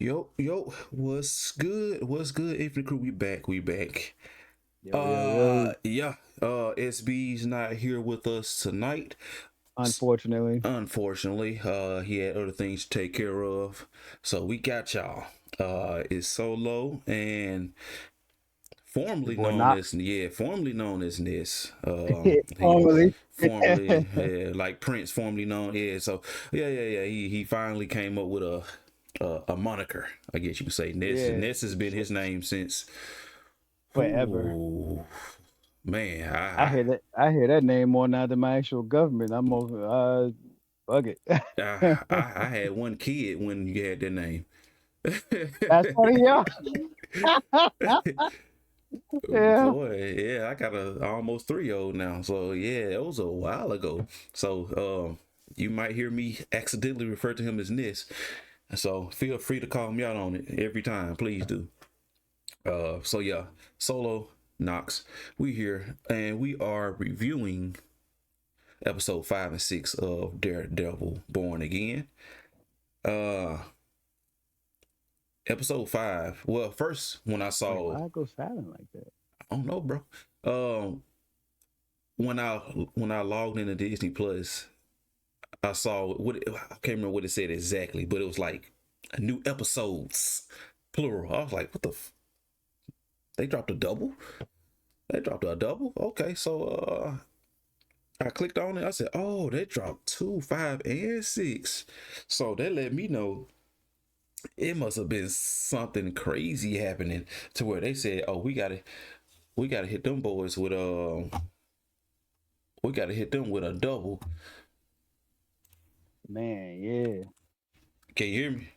Yo, what's good? What's good? Infinite Crew, we back, we back. Yo, yo, yo. Yeah, SB's not here with us tonight. Unfortunately, Unfortunately, he had other things to take care of. So we got y'all. It's Solo and your formerly boy known Knox. as, yeah, formerly known as Nis. He Formerly. formerly, yeah, like Prince, formerly known, yeah. So yeah. He finally came up with a moniker, I guess you could say. Ness. Yeah, Ness has been his name since. forever. Ooh, man, I hear that name more now than my actual government. I'm over. Fuck it. I had one kid when you had that name. That's funny, yo. Yeah. Boy, yeah, I got a almost 3-year-old now. So yeah, it was a while ago. So you might hear me accidentally refer to him as Nis. So feel free to call me out on it every time, please do. So yeah, Solo Knox, we here and we are reviewing episode 5 and 6 of Daredevil Born Again. Uh Episode 5. Well, first when I Wait, saw, why I go silent like that? I don't know, bro. Um when I when I logged into Disney Plus, I saw I can't remember what it said exactly, but it was like new episodes plural. I was like, what the they dropped a double? They dropped a double? Okay, so I clicked on it. I said, "Oh, they dropped 2, 5, and 6." So that let me know it must have been something crazy happening to where they said, "Oh, we gotta hit them boys with we gotta hit them with a double." Man, yeah. Can you hear me?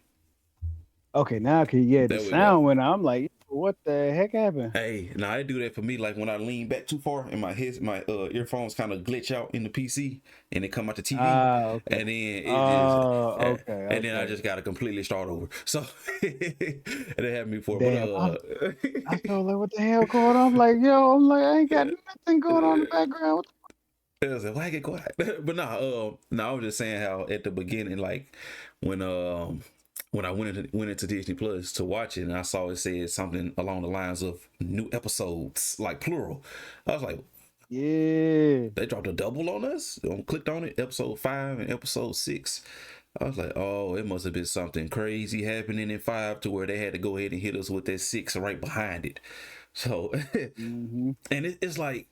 Okay, now yeah, the There we go. sound went out. I'm like, what the heck happened? Hey, now I do that for me. Like when I lean back too far and my earphones kind of glitch out in the PC and they come out the TV, Ah, okay. and then it just Oh, okay, and then I okay. just gotta completely start over. So it happened before, but Damn. I felt like, what the hell going on? I'm like, yo, I'm like, I ain't got nothing going on in the background. it was like, why get quiet? But nah, no, I was just saying how at the beginning, like when when I went into Disney Plus to watch it, and I saw it said something along the lines of new episodes, like plural. I was like, Yeah. they dropped a double on us. I clicked on it, episode 5 and episode 6. I was like, oh, it must have been something crazy happening in 5 to where they had to go ahead and hit us with that 6 right behind it. So, Hmm. and it's like,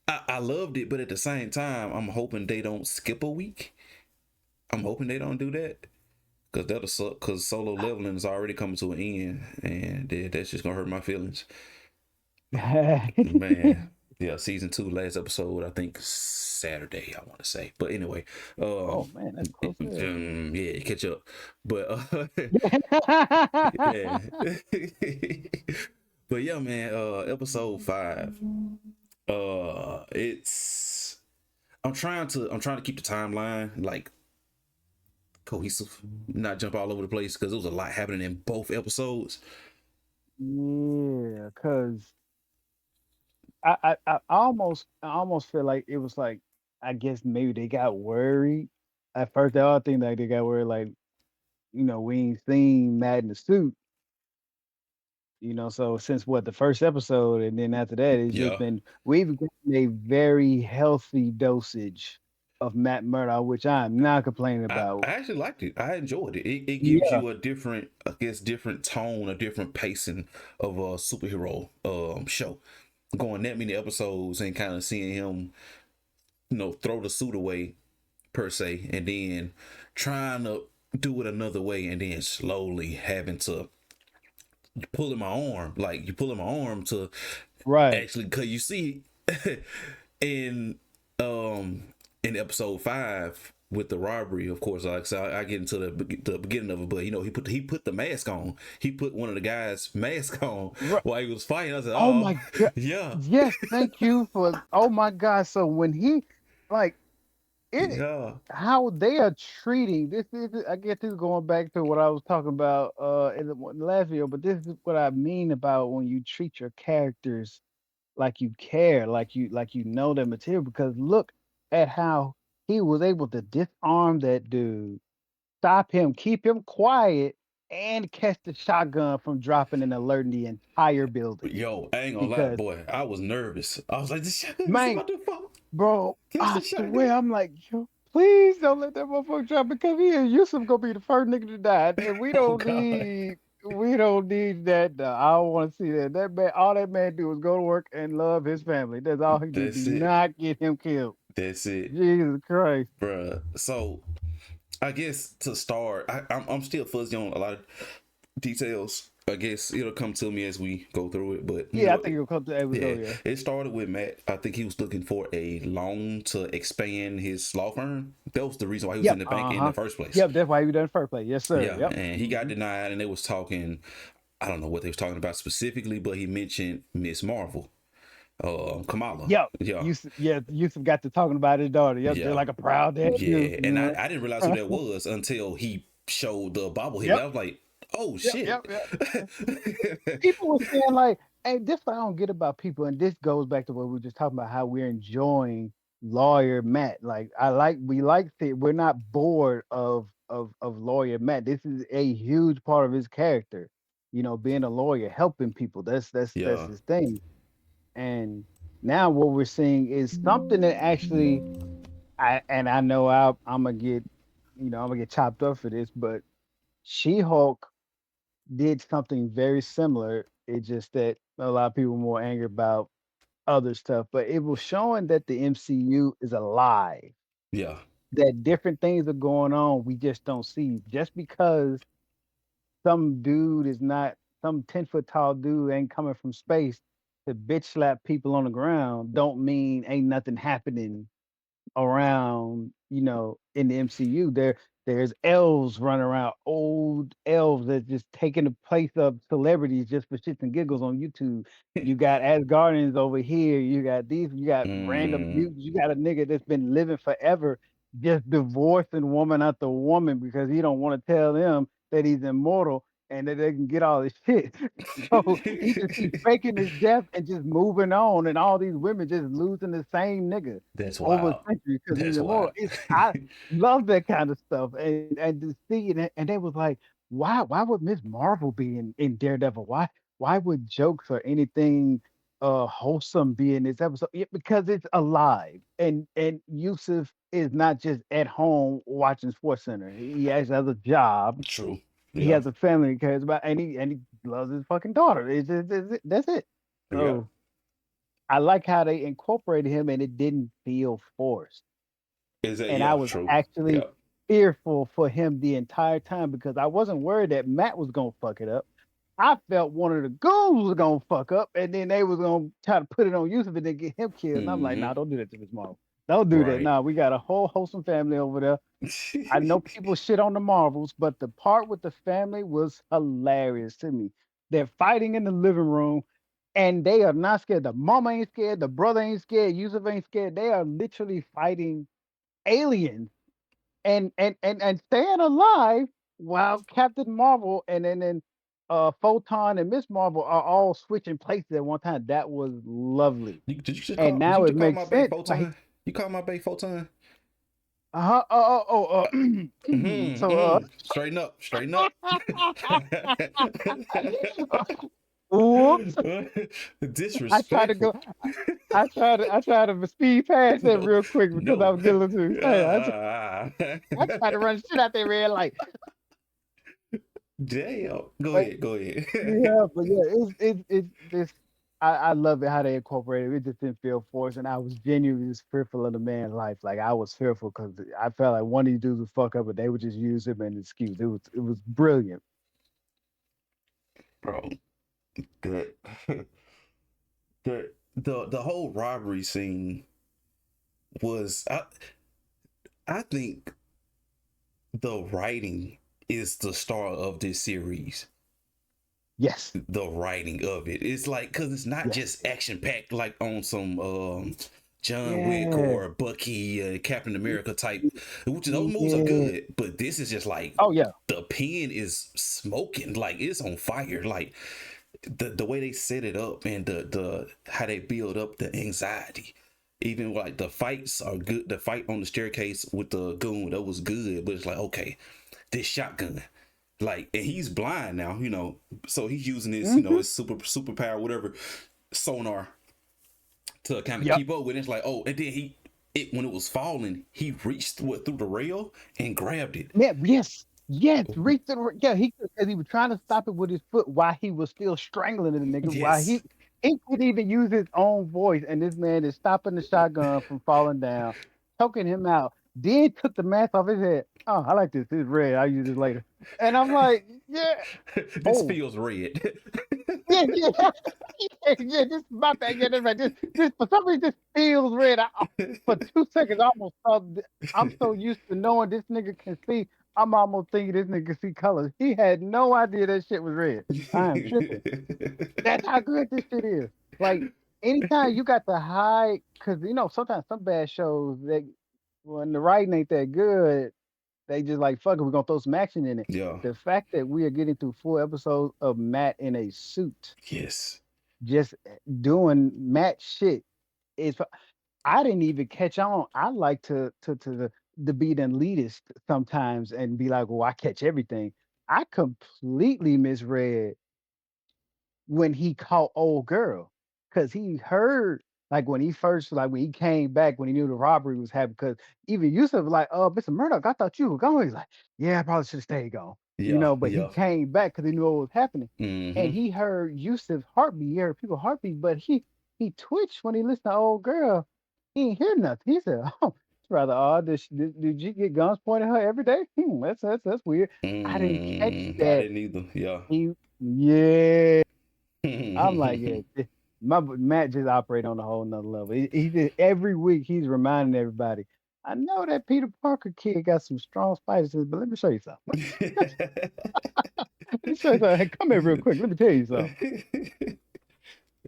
I loved it, but at the same time, I'm hoping they don't skip a week. I'm hoping they don't do that because that'll suck. Because solo leveling is already coming to an end, and that's just gonna hurt my feelings. Man, yeah, season 2, last episode, I think Saturday, I want to say. But anyway, Oh man, that's close there. yeah, catch up. But yeah, but yeah, man, episode 5. It's I'm trying to keep the timeline like cohesive, not jump all over the place because there was a lot happening in both episodes. Yeah, cause I almost feel like it was like, I guess maybe they got worried. At first, they all think like they got worried, like, we ain't seen Matt in the suit. So since what, the first episode, and then after that, it's just Yeah, been we've gotten a very healthy dosage of Matt Murdock, which I'm not complaining I about. actually liked it. I enjoyed it. It gives Yeah. you a different, I guess, different tone, a different pacing of a superhero show. Going that many episodes and kind of seeing him, throw the suit away per se, and then trying to do it another way, and then slowly having to pulling my arm, like you pulling my arm to Right. actually, cause you see in um in episode 5 with the robbery, of course, like so I get into the beginning of it, but he put the mask on. He put one of the guys' mask on Right. while he was fighting. I said, Oh oh, my god. yeah, Yes, thank you for, oh my god. So when he, like, it yeah, how they are treating this is, I guess this is going back to what I was talking about in the last video, but this is what I mean about when you treat your characters like you care, like you know their material, because look at how he was able to disarm that dude, stop him, keep him quiet, and catch the shotgun from dropping and alerting the entire building. Yo, I ain't gonna lie, Because, boy. I was nervous. I was like, this shotgun is man, about to fall. bro, Catch I the shotgun. swear, I'm like, yo, please don't let that motherfucker drop because he and Yusuf gonna be the first nigga to die, and Oh God. we don't need that. I don't want to see that. That man, all that man do is go to work and love his family. That's all he do. Do That's it. not get him killed. That's it, Jesus Christ. bruh. So I guess to start, I'm still fuzzy on a lot of details. I guess it'll come to me as we go through it, but Yeah, I think it'll come to there we go. yeah, Yeah. it started with Matt. I think he was looking for a loan to expand his law firm. That was the reason why he was in Yep. the bank Uh in the huh. first place. Yep. That's why we done in the first place. Yes, sir. Yeah, Yep. and he got denied, and they was talking. I don't know what they was talking about specifically, but he mentioned Miss Marvel, Kamala. Yep. Yeah, Yusuf got to talking about his daughter. Yep. Just yeah, like a proud dad do. yeah. And I didn't realize who that was until he showed the bobblehead. Yep. I was like, oh Yep. shit. Yep. Yep. People were saying like, "Hey, this what I don't get about people," and this goes back to what we were just talking about, how we're enjoying lawyer Matt. Like, we like it. We're not bored of lawyer Matt. This is a huge part of his character. You know, being a lawyer, helping people. That's Yeah, his thing. And now what we're seeing is something that actually, I know I'm gonna get, I'm gonna get chopped up for this, but She Hulk did something very similar. It's just that a lot of people were more angry about other stuff, but it was showing that the MCU is alive, yeah. that different things are going on. We just don't see. Just because some dude is not some 10-foot tall dude ain't coming from space to bitch slap people on the ground, don't mean ain't nothing happening around, in the MCU. There's elves running around, old elves that just taking the place of celebrities just for shits and giggles on YouTube. You got Asgardians over here. You got random Mm, mutants. You got a nigga that's been living forever, just divorcing woman after woman because he don't want to tell them that he's immortal and that they can get all this shit. So he just keep faking his death and just moving on, and all these women just losing the same nigga that's over a wild. century because he's That's immortal. wild. I love that kind of stuff, and to see it, and they was like, why would Miss Marvel be in Daredevil? Why would jokes or anything wholesome be in this episode? Yeah, because it's alive, and Yusuf is not just at home watching Sports Center. He actually has a job. True. He Yeah. has a family he cares about, and he loves his fucking daughter. That's it. Yeah. So I like how they incorporated him, and it didn't feel forced. Is that And I yeah? was True. actually Yeah. fearful for him the entire time because I wasn't worried that Matt was gonna fuck it up. I felt one of the goons was gonna fuck up, and then they was gonna try to put it on Yusuf and then get him killed. And I'm like, Mm-hmm. nah, don't do that to Miss Marvel. Don't do that. Right. Nah, we got a whole wholesome family over there. I know people shit on the Marvels, but the part with the family was hilarious to me. They're fighting in the living room, and they are not scared. The mama ain't scared. The brother ain't scared. Yusuf ain't scared. They are literally fighting aliens and staying alive while Captain Marvel and then Photon and Miss Marvel are all switching places at one time. That was lovely. Did you just And call? Did you now it just call makes my bae sense. Like, photon? You call my bae photon? uh-huh, so Straighten up. Straighten up. whoops. I tried to Disrespectful. go I tried to speed past that No. real quick because I No. was getting a little too excited. Ah. I tried to run shit out that red light. Damn. Go But ahead. Go ahead. yeah, but yeah, it's this. I love it how they incorporated it. It just didn't feel forced, and I was genuinely just fearful of the man's life. Like I was fearful because I felt like one of these dudes would fuck up, but they would just use him as an excuse. It was brilliant. Bro, the the whole robbery scene was I think the writing is the star of this series. Yes, The writing of it, it's like, because it's not yes, just action packed like on some John Wick yeah, or Bucky, Captain America type, which those movies are yeah. good, but this is just like Oh yeah, the pen is smoking, like it's on fire, like the way they set it up, and the how they build up the anxiety. Even like the fights are good. The fight on the staircase with the goon, that was good, but it's like, okay, this shotgun, Like, and he's blind now, so he's using his, Mhm. his superpower, whatever, sonar to kind of Yep. keep up with it. It's like, oh, and then when it was falling, he reached through the rail and grabbed it. Yeah, yes. Yes, reach the yeah, he because he was trying to stop it with his foot while he was still strangling the nigga, while Yes. he could even use his own voice, and this man is stopping the shotgun from falling down, choking him out, then took the mask off his head. "Oh, I like this. It's red. I'll use this later." And I'm like, "Yeah. This Oh, feels red. yeah, yeah, yeah, yeah, this is my bad. Yeah, that's right. This for some reason this feels red. For 2 seconds, I almost thought I'm so used to knowing this nigga can see. I'm almost thinking this nigga can see colors. He had no idea that shit was red. I am tripping. That's how good this shit is. Like anytime you got to hide, because sometimes some bad shows that when the writing ain't that good, they just like fuck it, we're gonna throw some action in it. Yeah. The fact that we are getting through 4 episodes of Matt in a suit Yes. just doing Matt shit is I didn't even catch on. I like to be the elitist sometimes and be like, "Well, I catch everything." I completely misread when he caught old girl, cause he heard like when he first like when he came back when he knew the robbery was happening. Cause even Yusuf was like, Mr. Murdoch, I thought you were going." He's like, "Yeah, I probably should have stayed gone," Yeah. but he Yeah. came back because he knew what was happening, and Mm-hmm. he heard Yusuf's heartbeat. He heard people heartbeat, but he twitched when he listened to old girl. He ain't hear nothing. He said, "Oh, it's rather odd. Did you get guns pointed at her every day? That's weird." I didn't catch I that. didn't either. Yeah. He Yeah. I'm like, yeah, Matt just operate on a whole nother level. He just every week he's reminding everybody. I know that Peter Parker kid got some strong spiders, but let me show you something. Let me show you something. Hey, come here real quick. Let me tell you something.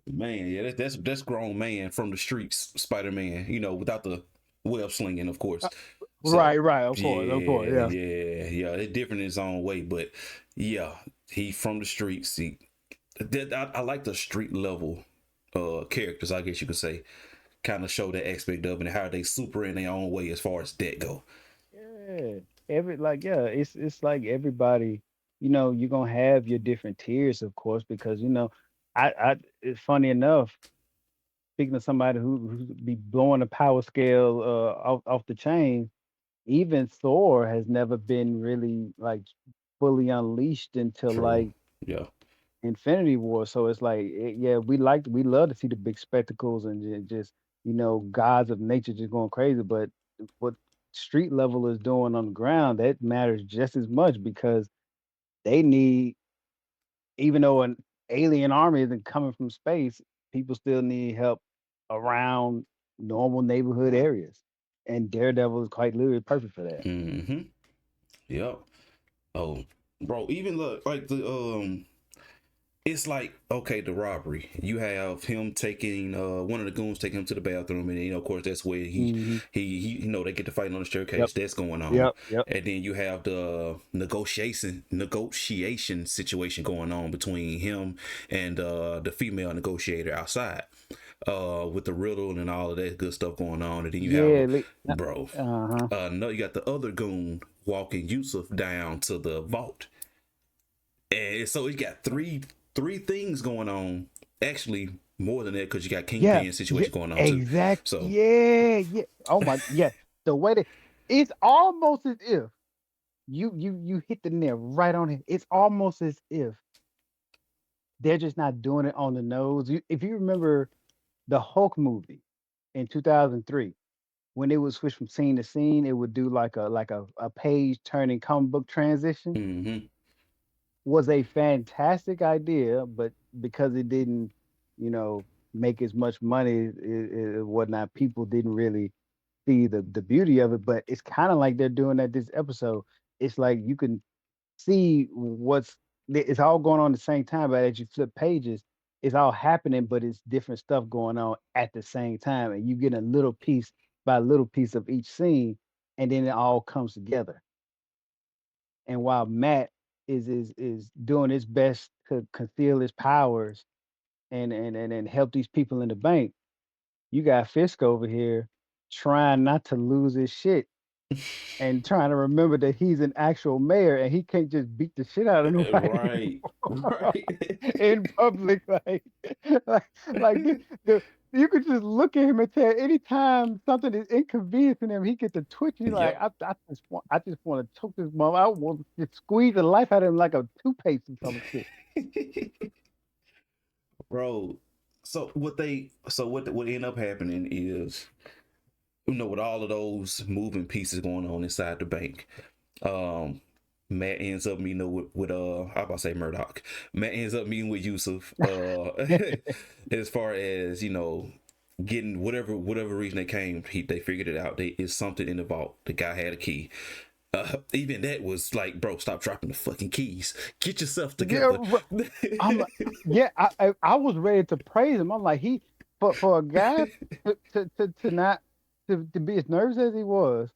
Man, yeah, that's grown man from the streets, Spider Man. Without the web slinging, of course. Uh, So right, right. Of course, yeah, yeah. yeah. It's different in his own way, but yeah, he from the streets. I like the street level characters, I guess you could say, kind of show that aspect of it and how they super in their own way as far as that go. Yeah. Yeah, it's like everybody, you're gonna have your different tiers, of course, because I it's funny enough, speaking of somebody who be blowing the power scale off the chain. Even Thor has never been really like fully unleashed until True. like Yeah. Infinity War. So it's like, yeah, we love to see the big spectacles and just gods of nature just going crazy. But what street level is doing on the ground that matters just as much because they need, even though an alien army isn't coming from space, people still need help around normal neighborhood areas. And Daredevil is quite literally perfect for that. Mm-hmm. Yep. Oh, bro, even look like it's like, okay, the robbery. You have him taking one of the goons taking him to the bathroom, and of course that's where Hmm. he they get to fighting on the Yep. staircase. That's going on, Yep. Yep. and then you have the negotiation situation going on between him and the female negotiator outside, with the riddle and all of that good stuff going on, and then you have Yeah. bro, Uh-huh. no, you got the other goon walking Yusuf down to the vault, and so you got three things going on. Actually, more than that because you got Yeah. Kingpin Yeah. situation going on too. Exact. So Yeah. Yeah. Oh my. Yeah. The way that it's almost as if you hit the nail right on it. It's almost as if they're just not doing it on the nose. If you remember the Hulk movie in 2003, when it would switch from scene to scene, it would do like a page turning comic book transition. mm-hmm, Was a fantastic idea, but because it didn't, you know, make as much money whatnot, people didn't really see the beauty of it. But it's kind of like they're doing that this episode. It's like you can see it's all going on at the same time, but as you flip pages, it's all happening, but it's different stuff going on at the same time, and you get a little piece by little piece of each scene, and then it all comes together. And while Matt is doing his best to conceal his powers and help these people in the bank, you got Fisk over here trying not to lose his shit. and trying to remember that he's an actual mayor and he can't just beat the shit out of nobody Right. Right. in public. Like, like the you could just look at him and tell anytime something is inconveniencing him, he get to twitch. He's like, Yep. I just want to choke this mom. I want to squeeze the life out of him like a toothpaste or some shit. Bro. What ended up happening is, with all of those moving pieces going on inside the bank, um Matt ends up meeting up with I was about to say Murdoch. Matt ends up meeting with Yusuf. As far as getting whatever reason they came, they figured it out. It's something in the vault. The guy had a key. Even that was like, bro, stop dropping the fucking keys. Get yourself Yeah, together. I'm like, yeah, I was ready to praise him. I'm like, for a guy to not to be as nervous as he was,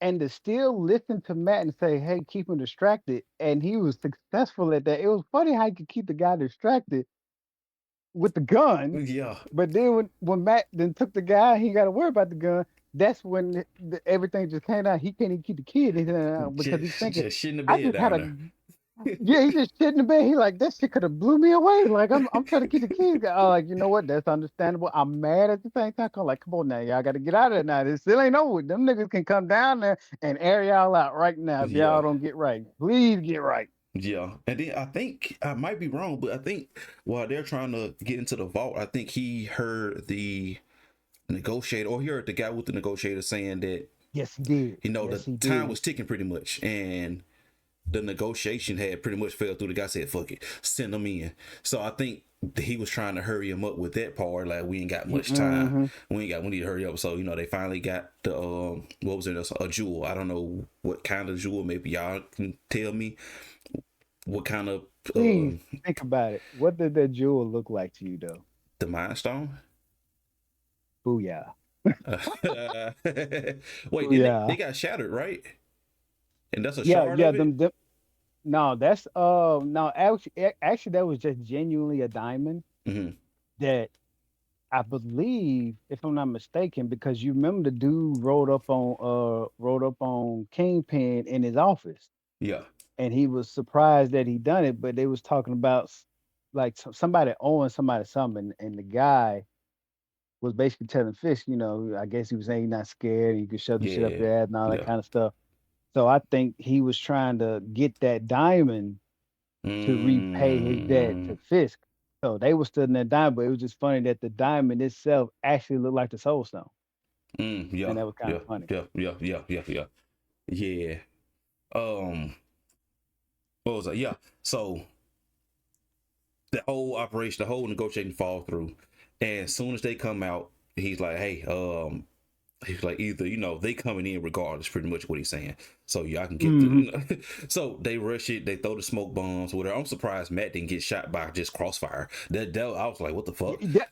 and to still listen to Matt and say, "Hey, keep him distracted," and he was successful at that. It was funny how he could keep the guy distracted with the gun, Yeah, but then when Matt then took the guy, he got to worry about the gun. That's when everything just came out. He can't even keep the kid because he's thinking, just shitting the "I bed just had down a there. yeah, he just shit in the bed. He like that shit could have blew me away. Like I'm trying to keep the kids. Oh, like you know what? That's understandable. I'm mad at the same time. I'm like, come on now, y'all got to get out of there now. This still ain't over. Them niggas can come down there and air y'all out right now if y'all Yeah, don't get right. Please get right. yeah. And then I think I might be wrong, but I think while they're trying to get into the vault, I think he heard the negotiator, or he heard the guy with the negotiator saying that Yes, he did. the Yes, he time did. was ticking pretty much, and the negotiation had pretty much fell through. The guy said, "Fuck it, send them in." So I think he was trying to hurry him up with that part. Like, we ain't got much time. Mm-hmm. We need to hurry up. So they finally got the what was it? A jewel. I don't know what kind of jewel. Maybe y'all can tell me what kind of Please think about it. What did that jewel look like to you, though? the Mind Stone. Booyah. Wait, didn't they Booyah. got shattered, right? And that's a Yeah, shard yeah. of it. Them. No, that's no. Actually, that was just genuinely a diamond Mm-hmm. that I believe, if I'm not mistaken, because you remember the dude wrote up on Kingpin in his office, Yeah, and he was surprised that he done it, but they was talking about like somebody owing somebody something, and the guy was basically telling Fisk, I guess he was saying he's not scared, and you could shove the shit up yeah, your ass and all that yeah. kind of stuff. So I think he was trying to get that diamond to repay his debt Mm, to Fisk. So they were studying that diamond, but it was just funny that the diamond itself actually looked like the Soul Stone, yeah, and that was kind yeah, of funny. yeah, yeah, yeah, yeah, yeah. Yeah. Um, what was that? Yeah. So the whole operation, the whole negotiating fall through. And as soon as they come out, he's like, hey, he's like, either, they coming in regardless, pretty much what he's saying. So y'all can get Hmm. the so they rush it, they throw the smoke bombs, whatever. I'm surprised Matt didn't get shot by just crossfire. That I was like, what the fuck? Yeah,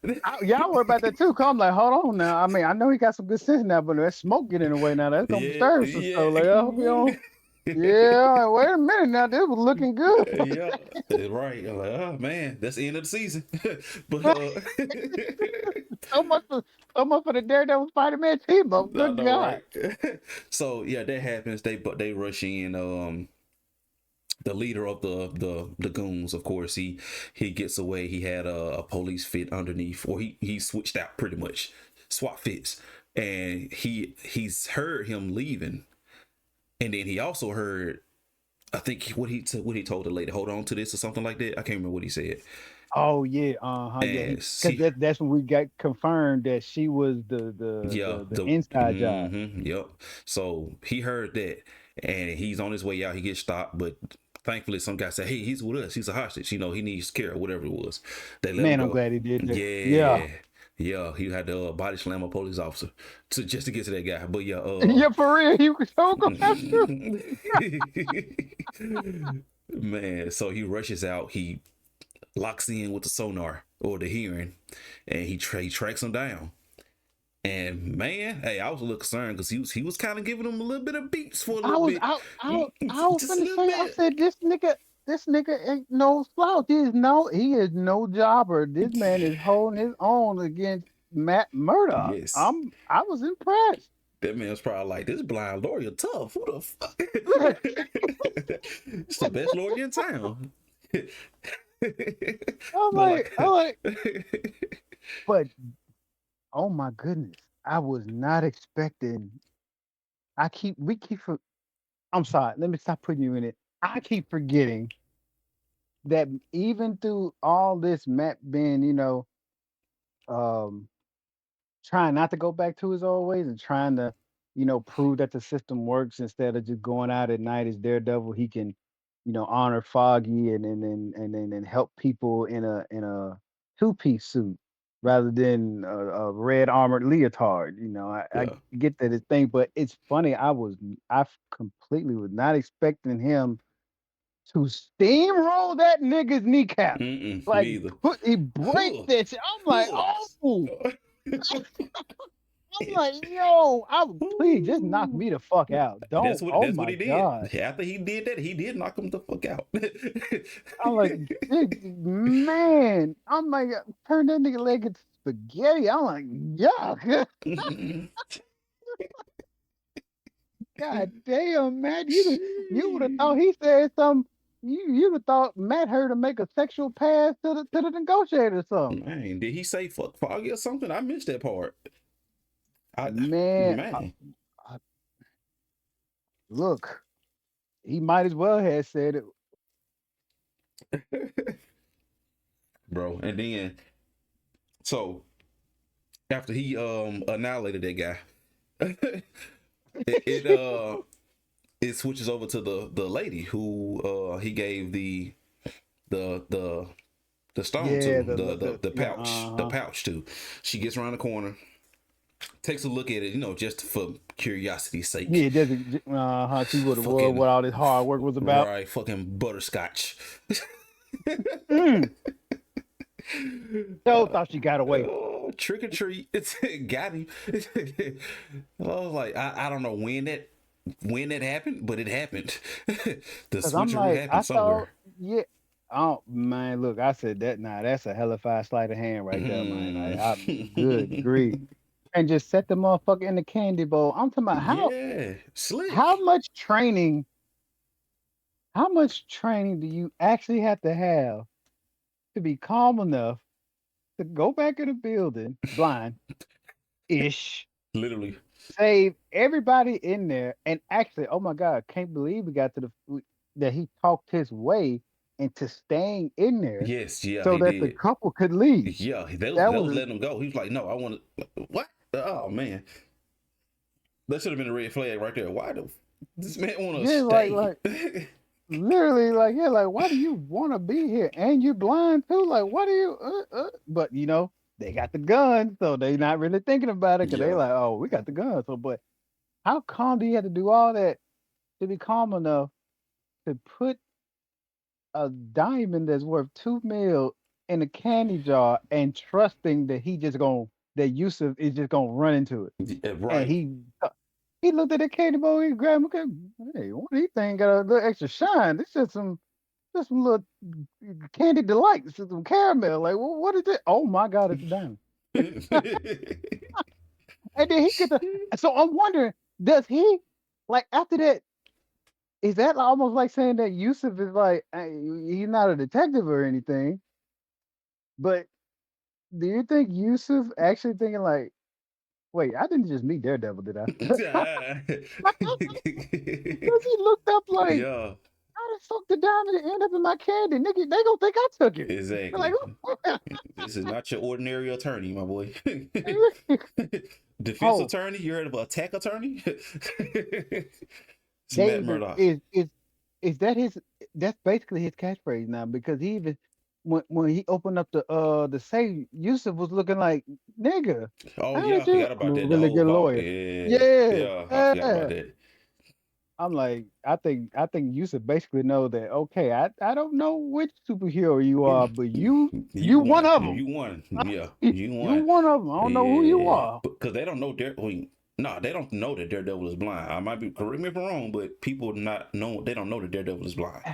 y'all worry about that too. Cause I'm like, hold on now. I mean, I know he got some good sense now, but that smoke get in the way now. That's gonna Yeah, disturb some yeah. stuff. Like, I hope you don't. Yeah, like, wait a minute now. This was looking good. Yeah, right. I'm like, oh man, that's the end of the season. But so much for so much for the Daredevil Spider-Man team up. I Good know, God. right? So yeah, that happens. They rush in. The leader of the goons, of course, he gets away. He had a police fit underneath, or he switched out pretty much, swap fits, and he's heard him leaving, and then he also heard. I think what he told the lady, hold on to this or something like that. I can't remember what he said. Oh yeah, yeah. And Because see, that's when we got confirmed that she was the yeah, the the inside job. yep. So he heard that, and he's on his way out. He gets stopped, but thankfully, some guy said, "Hey, he's with us. He's a hostage. He needs care, or whatever it was." They let him Man, I'm go. glad he did that. Yeah, Yeah, yeah. He had to body slam a police officer to get to that guy. But yeah, yeah, for real. He was so gonna have to. man. So he rushes out. He locks in with the sonar or the hearing, and he tracks him down. And man, hey, I was a little concerned because he was kind of giving him a little bit of beats for a I little was bit, I I I was just a gonna little say. I bit. said this nigga ain't no slouch. He is no jobber. This man is holding his own against Matt Murdock. Yes, I was impressed. That man's probably like, this blind lawyer tough. Who the fuck? It's the best lawyer in town. I'm But like, I'm like, like, but oh my goodness, I was not expecting. We keep. I'm sorry. Let me stop putting you in it. I keep forgetting that even through all this, Matt being, um, trying not to go back to his old ways and trying to, prove that the system works instead of just going out at night as Daredevil, he can, honor Foggy and help people in a two-piece suit rather than a red armored leotard. I yeah. get that it's thing, but it's funny. I completely was not expecting him to steamroll that nigga's kneecap. Mm-mm, me Like either. he break Huh, that shit. I'm like, huh. oh. I'm like, yo, I would please just knock Ooh. me the fuck out. Don't. Oh That's what my he did. god. After he did that, he did knock him the fuck out. I'm like, man. I'm like, turn that nigga leg into spaghetti. I'm like, yuck. God damn, man. You would have thought he said something. You would have thought Matt heard him make a sexual pass to the negotiator or something. Man, did he say fuck Foggy or something? I missed that part. I Man, man, I- look, he might as well have said it. bro. And then so after he annihilated that guy, it, it uh it switches over to the lady who he gave the the the stone Yeah, to the yeah, pouch uh-huh. to. She gets around the corner, takes a look at it, just for curiosity's sake. Yeah, doesn't see Fucking what all this hard work was about. right, fucking butterscotch. Mm. Joe thought she got away. Oh, trick or treat! It's got him. I was like, I don't know when that happened, but it happened. The Cause I'm switcheroo like, I happened thought, somewhere. yeah. Oh man, look, I said that. Nah, that's a hellified sleight of hand right there, man. I good grief, and just set the motherfucker in the candy bowl. I'm talking about Yeah, how slick. much training, how much training do you actually have to be calm enough to go back in the building blind ish, Literally. save everybody in there, and actually, oh my god, can't believe we got to that he talked his way into staying in there Yes, yeah, so he that the did. couple could leave. Yeah, That that was was letting him go. He was like, no, I want to. What? Oh man, that should have been a red flag right there. Why do this man want to yeah, stay? literally like yeah, like why do you want to be here and you're blind too? Like what do you? But they got the gun, so they not really thinking about it because they Yeah, like, oh, we got the gun. So, but how calm do you have to do all that to be calm enough to put a diamond that's worth 2 mil in a candy jar and trusting that that Yusuf is just gonna run into it. yeah, And right. he looked at the candy bar, he grabbed him, okay, hey, one of these things got a little extra shine. It's just some little candy delights, some caramel. Like, what is it? Oh my god, it's a diamond. And then he get the so I'm wondering, does he like after that? Is that almost like saying that Yusuf is like he's not a detective or anything? But do you think Yusuf actually thinking like, wait, I didn't just meet Daredevil, did I? Because he looked up like, Yeah, how the fuck the diamond end up in my candy? Nigga, they gonna think I took it. They're like, exactly. This is not your ordinary attorney, my boy. Defense oh, attorney? You heard of an attack attorney? It's they Matt even Murdock. is that his? That's basically his catchphrase now because he even when he opened up the safe, Yusuf was looking like nigga. Oh How yeah, did I you? forgot I'm about a that. The really whole good vault. lawyer. Yeah, Yeah, yeah, I forgot about yeah. that. I'm like, I think Yusuf basically know that. Okay, I don't know which superhero you are, but You you one won. of them. You won. Yeah, you You won. one of them. I don't know who you Yeah, are. because they don't know no, they don't know that Daredevil is blind. I might be correct me if I'm wrong, but people not know they don't know that Daredevil is blind.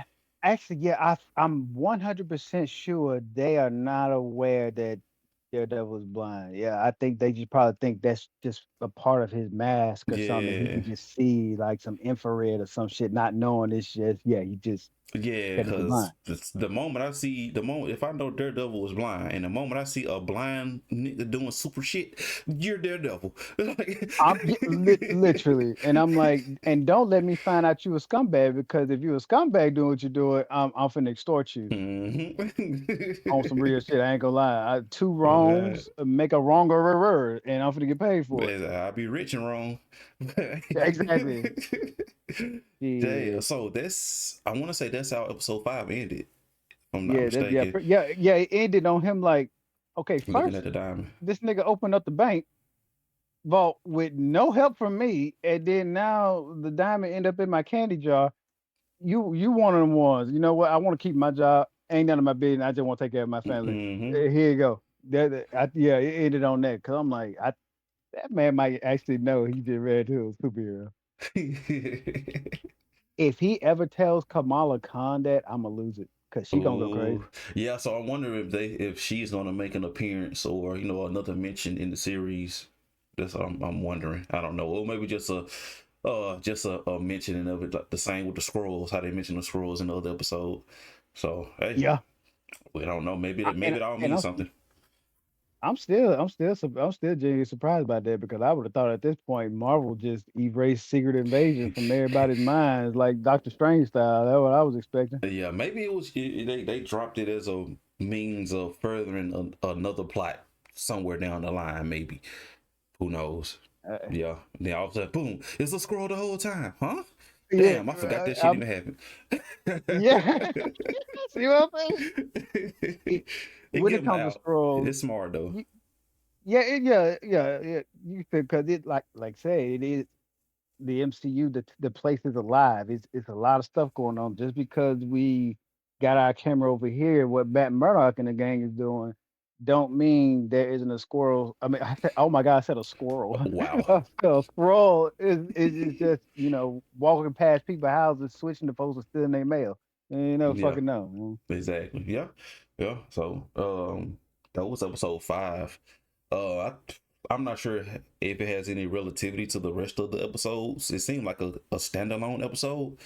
Actually, yeah, I'm 100% sure they are not aware that Daredevil is blind. Yeah, I think they just probably think that's just a part of his mask or something. He Yeah, can just see like some infrared or some shit, not knowing it's just yeah, he just yeah, technically blind. because the moment I see the moment if I know Daredevil was blind, and the moment I see a blind nigga doing super shit, you're Daredevil. Like, Literally, and I'm like, and don't let me find out you a scumbag because if you a scumbag doing what you're doing, I'm finna extort you on some real Mhm. shit. I ain't gonna lie. Two Right. wrongs make a wronger, and I'm finna get paid for it. I'll be rich and wrong. Yeah, exactly. Damn. Yeah, So that's I want to say that's how episode 5 ended. If I'm not yeah, mistaken. yeah. It ended on him like, okay, Looking first at the diamond. this nigga opened up the bank vault with no help from me, and then now the diamond end up in my candy jar. You one of them ones. You know what? I want to keep my job. Ain't none of my business. I just want to take care of my family. Hmm. Here you go. Yeah, it ended on that because I'm like, that man might actually know he just read to a superhero. If he ever tells Kamala Khan that, I'ma lose it because she gonna go Oh, crazy. yeah. So I wonder if she's gonna make an appearance or another mention in the series. That's what I'm wondering. I don't know. Or maybe just a mentioning of it, like the same with the scrolls, how they mention the scrolls in the other episode. So hey, Yeah, we don't know. Maybe I, maybe it all and means something. I'm still genuinely surprised by that because I would have thought at this point Marvel just erased Secret Invasion from everybody's minds like Doctor Strange style. That's what I was expecting. Yeah, maybe they dropped it as a means of furthering another plot somewhere down the line. Maybe, who knows? Uh, Yeah. Then all of a sudden, boom! It's a scroll the whole time, huh? yeah, Damn, I forgot that shit I'm even happened. yeah. See what I'm saying? It, It when get it them comes to out. scrolls, It's smart though. yeah. You because it like say it is the MCU, the place is alive. It's a lot of stuff going on. Just because we got our camera over here, what Matt Murdock and the gang is doing, don't mean there isn't a squirrel. I mean, I said, oh my god, I said a squirrel. Wow. A squirrel is just walking past people's houses, switching to folks and stealing their mail. And you know, Yeah. fucking no. Exactly. Yeah. Yeah. So that was episode 5. I'm not sure if it has any relativity to the rest of the episodes. It seemed like a standalone episode.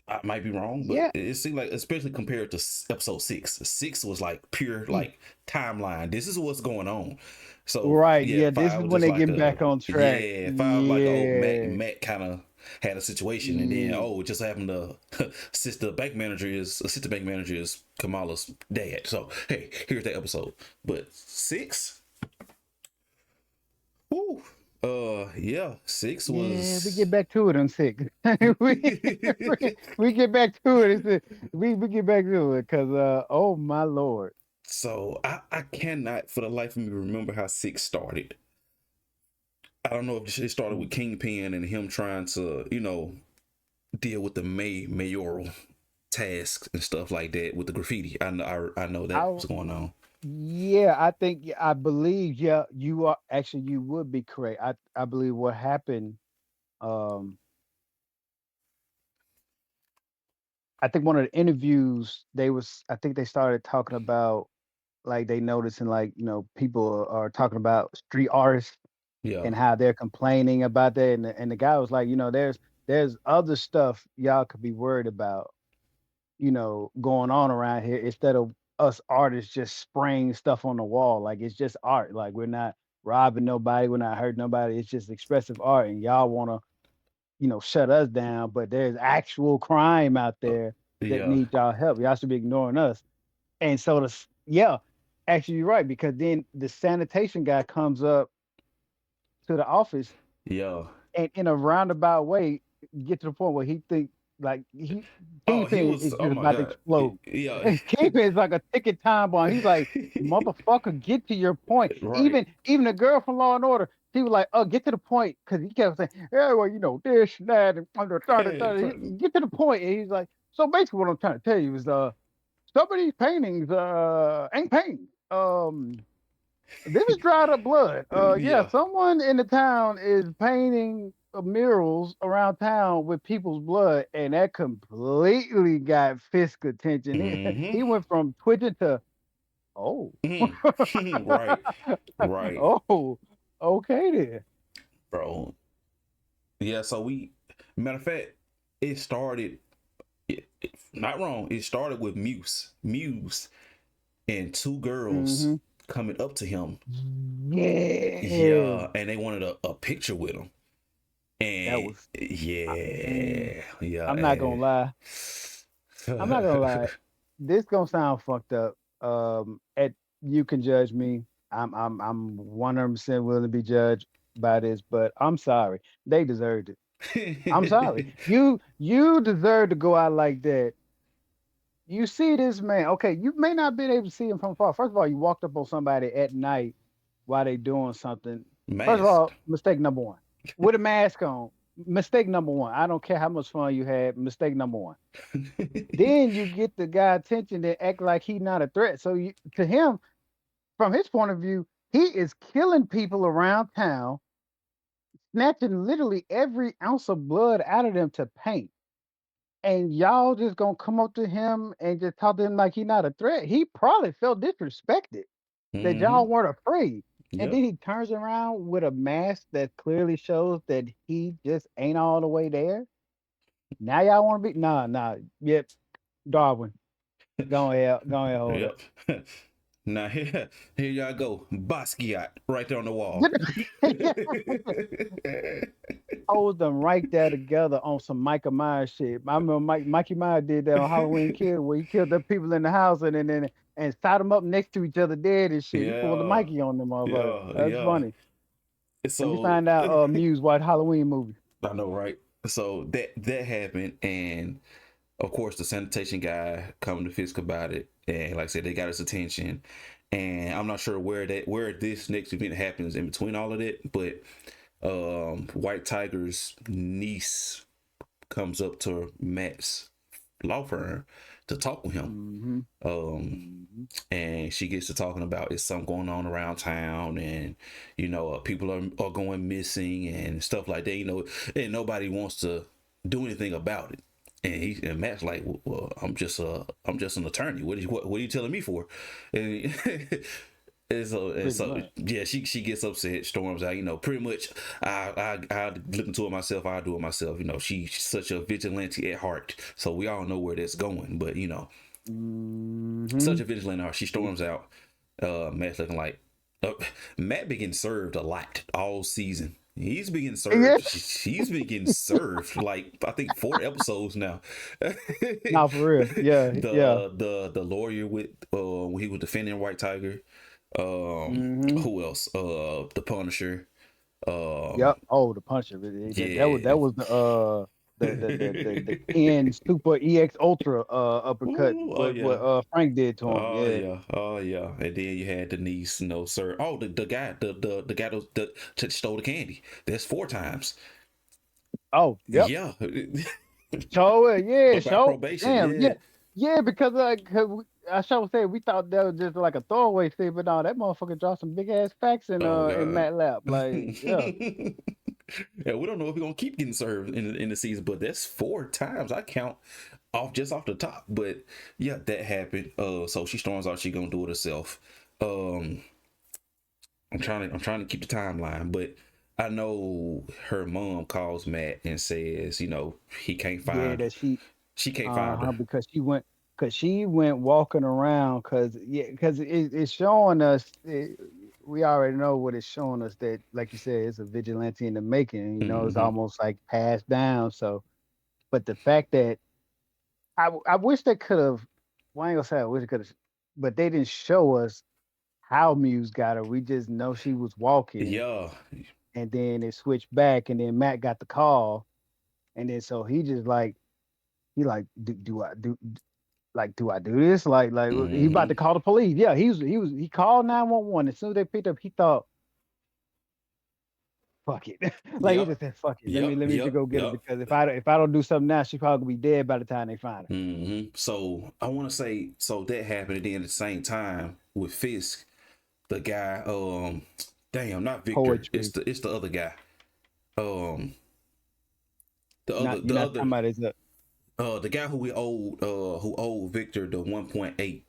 I might be wrong, but Yeah, it seemed like, especially compared to episode 6. 6 was like pure mm, like timeline. This is what's going on. So right. yeah, Yeah, this 5 is was when just they like get a back on track. yeah. 5 like, oh, Yeah. Matt kind of had a situation, and then Yeah. oh, it just happened to assistant bank manager is Kamala's dad. So hey, here's that episode. But 6, whoo, yeah, 6 Yeah, we get was. back to it on 6. We get back to it. We get back to it because oh my lord. So I cannot for the life of me remember how 6 started. I don't know if it started with Mm. Kingpin and him trying to, deal with the mayoral tasks and stuff like that with the graffiti. I know that I was going on. Yeah, I think I believe yeah, you are actually you would be correct. I believe what happened um I think one of the interviews I think they started talking about like they noticing like, people are talking about street artists Yeah, and how they're complaining about that, and the guy was like, there's other stuff y'all could be worried about, going on around here instead of us artists just spraying stuff on the wall. Like it's just art. Like we're not robbing nobody, we're not hurting nobody. It's just expressive art, and y'all want to, shut us down. But there's actual crime out uh, there that yeah, needs y'all help. Y'all should be ignoring us. And so yeah, actually you're right because then the sanitation guy comes up to the office yeah. and in a roundabout way get to the point where he think like Oh, he Kingpin was. is Oh just my about to god. explode. Yeah. And Kingpin is like a ticking time bomb. He's like, motherfucker, get to your point. Right. Even the girl from Law and Order, she was like, oh, get to the point, because he kept saying, yeah, well, this and that, and get to the point. And he's like, so basically, what I'm trying to tell you is, some of these paintings ain't paintings. This is dried up blood. Yeah, Yeah. someone in the town is painting murals around town with people's blood, and that completely got Fisk attention. He Hmm. he went from twitching to, Oh. Right, right, Oh, okay then. bro. Yeah, so matter of fact, it started, not wrong, it started with Muse and two girls Hmm. coming up to him. Yeah. Yeah, and they wanted a picture with him. That And was mm, yeah, yeah, I'm not gonna lie. I'm not gonna lie. This gonna sound fucked up. At you can judge me. I'm 100% willing to be judged by this, but I'm sorry. They deserved it. I'm sorry. You deserve to go out like that. You see this man. Okay, you may not be able to see him from far. First of all, you walked up on somebody at night while they doing something. First of masked. all, mistake number one. With a mask on. Mistake number one. I don't care how much fun you had. Mistake number one. Then you get the guy attention and act like he's not a threat. So to him, from his point of view, he is killing people around town, snatching literally every ounce of blood out of them to paint. And y'all just gonna come up to him and just talk to him like he's not a threat. He probably felt disrespected that Hmm. y'all weren't afraid. And Yep. then he turns around with a mask that clearly shows that he just ain't all the way there. Now y'all want to be nah. Yep, Darwin. Go ahead, hold it. Yep. Now here y'all go. Basquiat right there on the wall. Get hold them right there together on some Michael Myers shit. I remember Mikey Myers did that on Halloween Kill, where he killed the people in the house and tied them up next to each other dead and shit. He pulled a Yeah. Mikey on them motherfuckers. Yeah. That's Yeah. funny. Let me So find out Muse watched Halloween movie. I know, right? So that happened, and of course the sanitation guy coming to Fisk about it, and like I said, they got his attention. And I'm not sure where this next event happens in between all of that, but White Tiger's niece comes up to Matt's law firm to talk with him. Mm-hmm. Um, Mm-hmm. and she gets to talking about it's something going on around town, and people are going missing and stuff like that. And nobody wants to do anything about it. And Matt's like, well, I'm just an attorney. What are you telling me for? And and Pretty so much. yeah, she gets upset, storms out. Pretty much. I look into it myself. I do it myself. She's such a vigilante at heart. So we all know where that's going. But Mm-hmm. such a vigilante at heart. She storms out. Matt's looking like uh, Matt been getting served a lot all season. He's been getting Yeah. served. He's been getting served like I think 4 episodes now. No, for real. Yeah. Yeah. The lawyer with when he was defending White Tiger. Mm-hmm. Who else? The Punisher. Yep. Um, Oh, the puncher. yeah. That was the Ken Super EX Ultra uppercut. Ooh, oh What yeah. Frank did to him. Oh Yeah. yeah, oh yeah, and then you had Denise, no sir. Oh, the guy, the guy that stole the candy. That's 4 times. Oh, yep. Yeah, Show it. Yeah. about Show. probation. Damn. Yeah. Yeah. Yeah. Because I shall say we thought that was just like a throwaway thing, but no, that motherfucker dropped some big ass facts Oh in god. Matt lap. Like, yeah. Yeah, we don't know if we're gonna keep getting served in the season, but that's 4 times. I count off the top. But yeah, that happened. So she storms out. She gonna do it herself. Um, I'm trying to keep the timeline, but I know her mom calls Matt and says, he can't Yeah. find. That she. She can't find Uh-huh, her. because she went walking around because it's showing us we already know what it's showing us that like you said it's a vigilante in the making, it's Hmm. almost like passed down. So, but the fact that I wish they could have, well, I ain't gonna say I wish they could have, but they didn't show us how Muse got her. We just know she was walking, Yeah. and then it switched back, and then Matt got the call, and then so he just like he like do I do this? Like he about Hmm. to call the police. Yeah, he called 911. As soon as they picked up, he thought, fuck it. Like he Yep. just said, fuck it. Yep. Let me just Yep. go get her Yep. because if I don't do something now, she probably gonna be dead by the time they find her. So I want to say, so that happened, and then at the same time with Fisk, the guy, damn, not Victor. It's Poetry. the other guy. Um, the other Not you're the not other talking about his the guy who owed Victor the 1.8.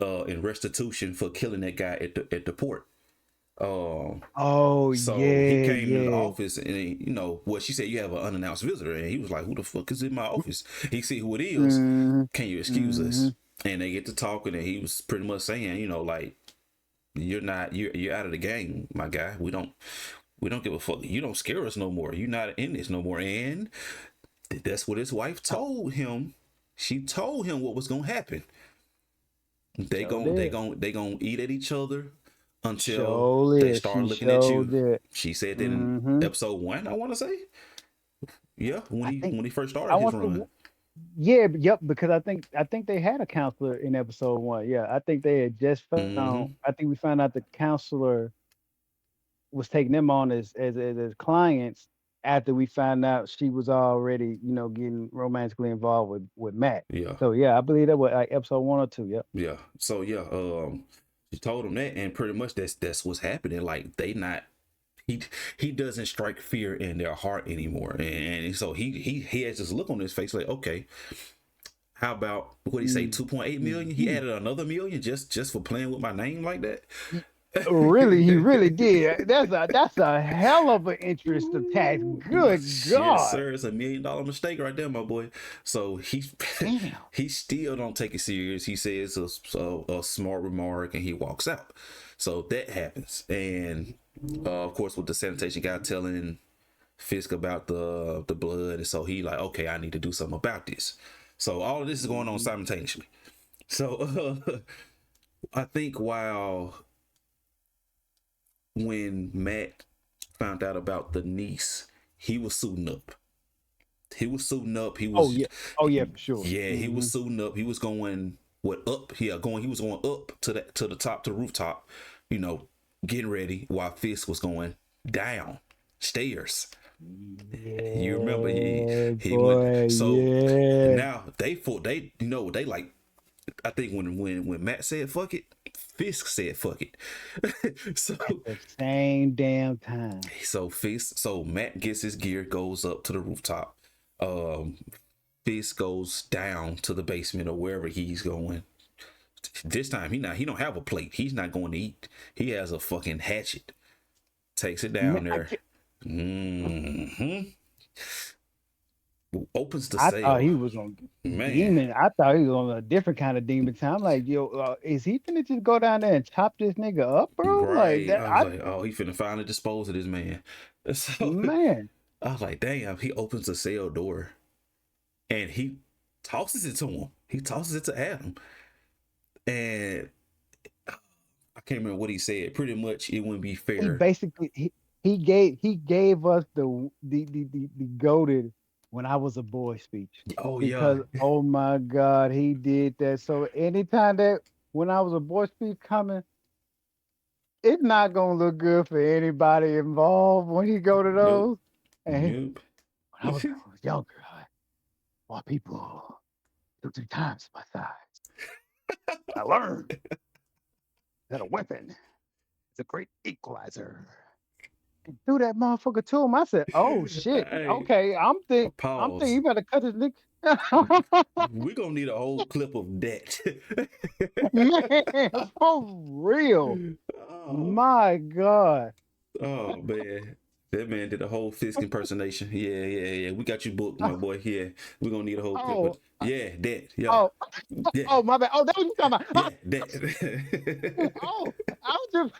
in restitution for killing that guy at the port. Um, Oh so he yeah, came into the yeah. office, and well, she said you have an unannounced visitor, and he was like, "Who the fuck is in my office?" He see who it is. Mm-hmm. Can you excuse Mm-hmm. us? And they get to talking, and he was pretty much saying, like, you're out of the game, my guy. We don't give a fuck. You don't scare us no more. You're not in this no more. And that's what his wife told him. She told him what was gonna happen. They Sure gon' they did. gon' they gon' eat at each other until Sure they did. start She looking at sure you. did. She said that in Mm-hmm. episode 1, I want to say. Yeah, when I he think when he first I started his want run. to. Yeah, yep. Because I think they had a counselor in episode 1. Yeah, I think they had just found. Mm-hmm. I think we found out the counselor was taking them on as clients after we found out she was already, getting romantically involved with Matt. Yeah, So yeah, I believe that was like episode 1 or 2. Yep. yeah. So yeah, she told him that, and pretty much that's what's happening. Like he he doesn't strike fear in their heart anymore, and so he has this look on his face like, okay, how about what he say, 2.8 million? He Mm-hmm. added another million just for playing with my name like that. Really, he really did. That's a hell of an interest attack. Good Yes, God. sir. It's $1 million mistake right there, my boy. So he Damn. he still don't take it serious. He says a smart remark and he walks out. So that happens, and of course, with the sanitation guy telling Fisk about the blood, and so he like, okay, I need to do something about this. So all of this is going on Mhm. simultaneously. So I think when Matt found out about the niece, he was suiting up. He was suiting up. Oh yeah. Oh yeah, for sure. Yeah, he was Hmm. suiting up. He was going up. Yeah, going. He was going up to the top, to the rooftop. You know, getting ready while Fisk was going down stairs. You remember Yeah, he went. boy. So Yeah. now they like. I think when Matt said fuck it, Fisk said fuck it. so At the same damn time. so Matt gets his gear, goes up to the rooftop. Um, Fisk goes down to the basement or wherever he's going. This time he don't have a plate. He's not going to eat. He has a fucking hatchet. Takes it Man, down there. hmm Opens the I thought cell. he was on Man, demon. I thought he was on a different kind of demon time. I'm like, yo, is he finna just go down there and chop this nigga up, bro? Like right. that. I was like, oh, he finna finally dispose of this man. So Man, I was like, damn. He opens the cell door and he tosses it to him. He tosses it to Adam, and I can't remember what he said. Pretty much, it wouldn't be he fair. basically he gave us the goaded when I was a boy speech, Oh yeah, because oh my God, he did that. So anytime that when I was a boy speech coming, it's not gonna look good for anybody involved when he go to nope, those. And nope. when I was younger, while people 2 3 times my size, I learned that a weapon is a great equalizer. And threw that motherfucker to him. I said, "Oh shit, Hey, okay." I'm thinking pause. you better cut this nigga. We're gonna need a whole clip of that. Man, for real. oh, My God. oh man. That man did a whole Fisk impersonation. Yeah, yeah, yeah. We got you booked, my boy. Yeah, we're gonna need a whole clip of. Oh, Yeah, that. Yeah, oh, yeah, oh, my bad. Oh, that was you talking yeah, about. that. Oh, I was just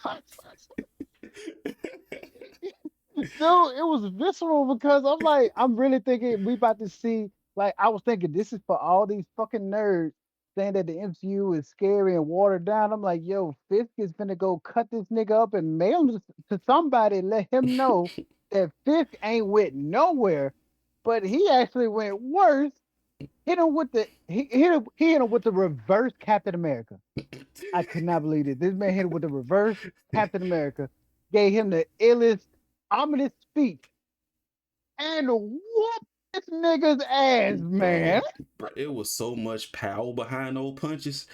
no, it was visceral because I'm like, I'm really thinking we about to see. Like, I was thinking this is for all these fucking nerds saying that the MCU is scary and watered down. I'm like, yo, Fisk is gonna go cut this nigga up and mail him to somebody, and let him know that Fisk ain't went nowhere, but he actually went worse. Hit him with the he hit him with the reverse Captain America. I could not believe it. This man hit him with the reverse Captain America, gave him the illest, ominous speech, and whooped this nigga's ass, man. Bro, it was so much power behind those punches.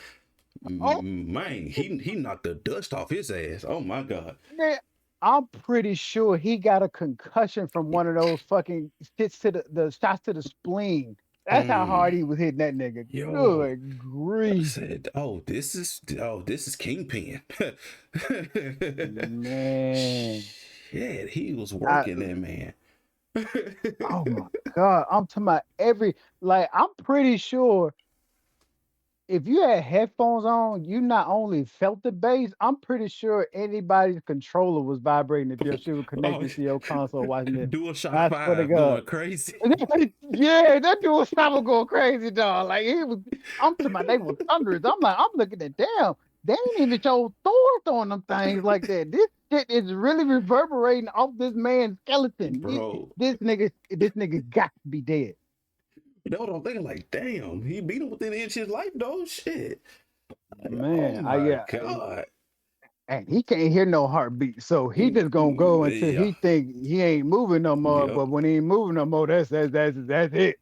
Oh, Man, he knocked the dust off his ass. Oh my god. man. I'm pretty sure he got a concussion from one of those fucking shits to the shots to the spleen. That's how Mm. hard he was hitting that nigga. Yo, Good I grief, said, this is Kingpin. man. Shit, he was I working that man. oh my god, I'm talking about every like I'm pretty sure if you had headphones on, you not only felt the bass, I'm pretty sure anybody's controller was vibrating if your shit was Oh, connected to your console watching this. Dual Shock I swear to 5 God. going crazy. Yeah, that dude was probably going crazy, dog. Like he was, I'm talking about they were thunderous. I'm like, I'm looking at damn, they ain't even show Thor throwing them things like that. This shit is really reverberating off this man's skeleton. Bro, This nigga got to be dead. that's what I'm thinking. Like, damn, he beat him within an inch of his life, though. Shit. Oh Man, I my yeah, God. and he can't hear no heartbeat, so he Mm, just gonna go mm, until yeah. he think he ain't moving no more. Yep. But when he ain't moving no more, that's it.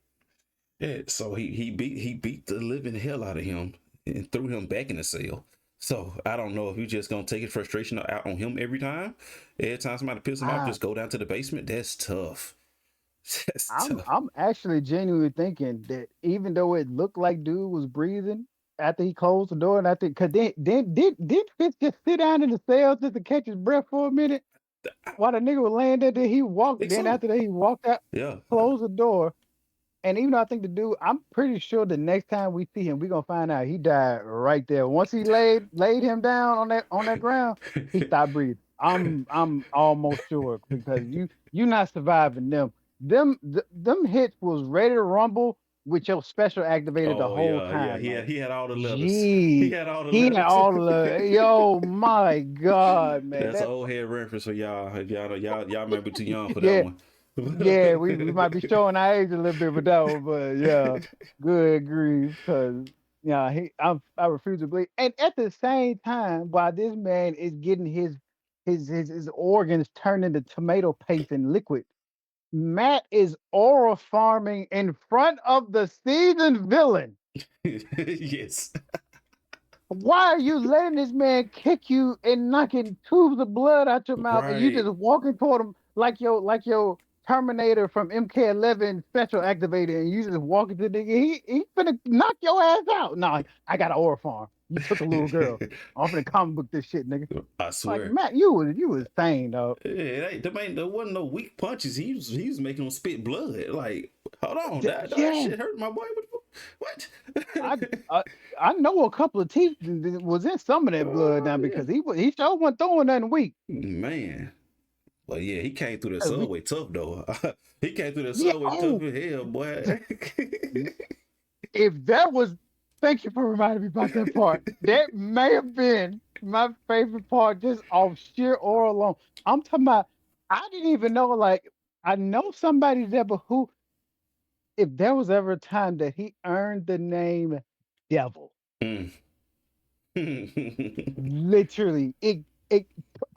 Yeah. So he beat the living hell out of him and threw him back in the cell. So I don't know if you just gonna take his frustration out on him every time. Every time somebody pisses him off, I just go down to the basement. That's tough. That's tough. I'm actually genuinely thinking that even though it looked like dude was breathing after he closed the door, and I think because then did Fitz just sit down in the cell just to catch his breath for a minute I while the nigga was laying there? Then he walked. think Then so. after that, he walked out, Yeah. closed the door. And even though I think the dude, I'm pretty sure the next time we see him, we're gonna find out he died right there. Once he laid him down on that ground, he stopped breathing. I'm almost sure because you not surviving them. Them hits was ready to rumble with your special activated the Oh whole yeah, yeah. time. He Like, had all the letters. He gee, had all the he had letters. all the yo, my God, man. That's an That old head reference for y'all. Y'all might be too young for that yeah, one. yeah, we might be showing our age a little bit with that one, but yeah, good grief, because yeah, I refuse to believe. And at the same time, while this man is getting his organs turned into tomato paste and liquid, Matt is aura farming in front of the seasoned villain. Yes. Why are you letting this man kick you and knocking tubes of blood out your mouth, and you Right. just walking toward him like your Terminator from MK11 special activated, and you just walking to the nigga? He finna knock your ass out. No, I got an aura farm. You took a little girl. I'm finna comic book this shit, nigga. I Like swear. Matt, you was insane, though. Yeah, there wasn't no weak punches. He was making them spit blood. Like, hold on, that Yeah, shit hurt my boy. What? I, I I know a couple of teeth was in some of that blood now Yeah, because he sure wasn't throwing nothing weak. man. But yeah, he came through the 'Cause we, subway tough though. He came through the yeah, subway tough oh. as hell, boy. If that was thank you for reminding me about that part. That may have been my favorite part just off sheer aura alone. I'm talking about I didn't even know like I know somebody there, but who if there was ever a time that he earned the name Devil. Mm. Literally, it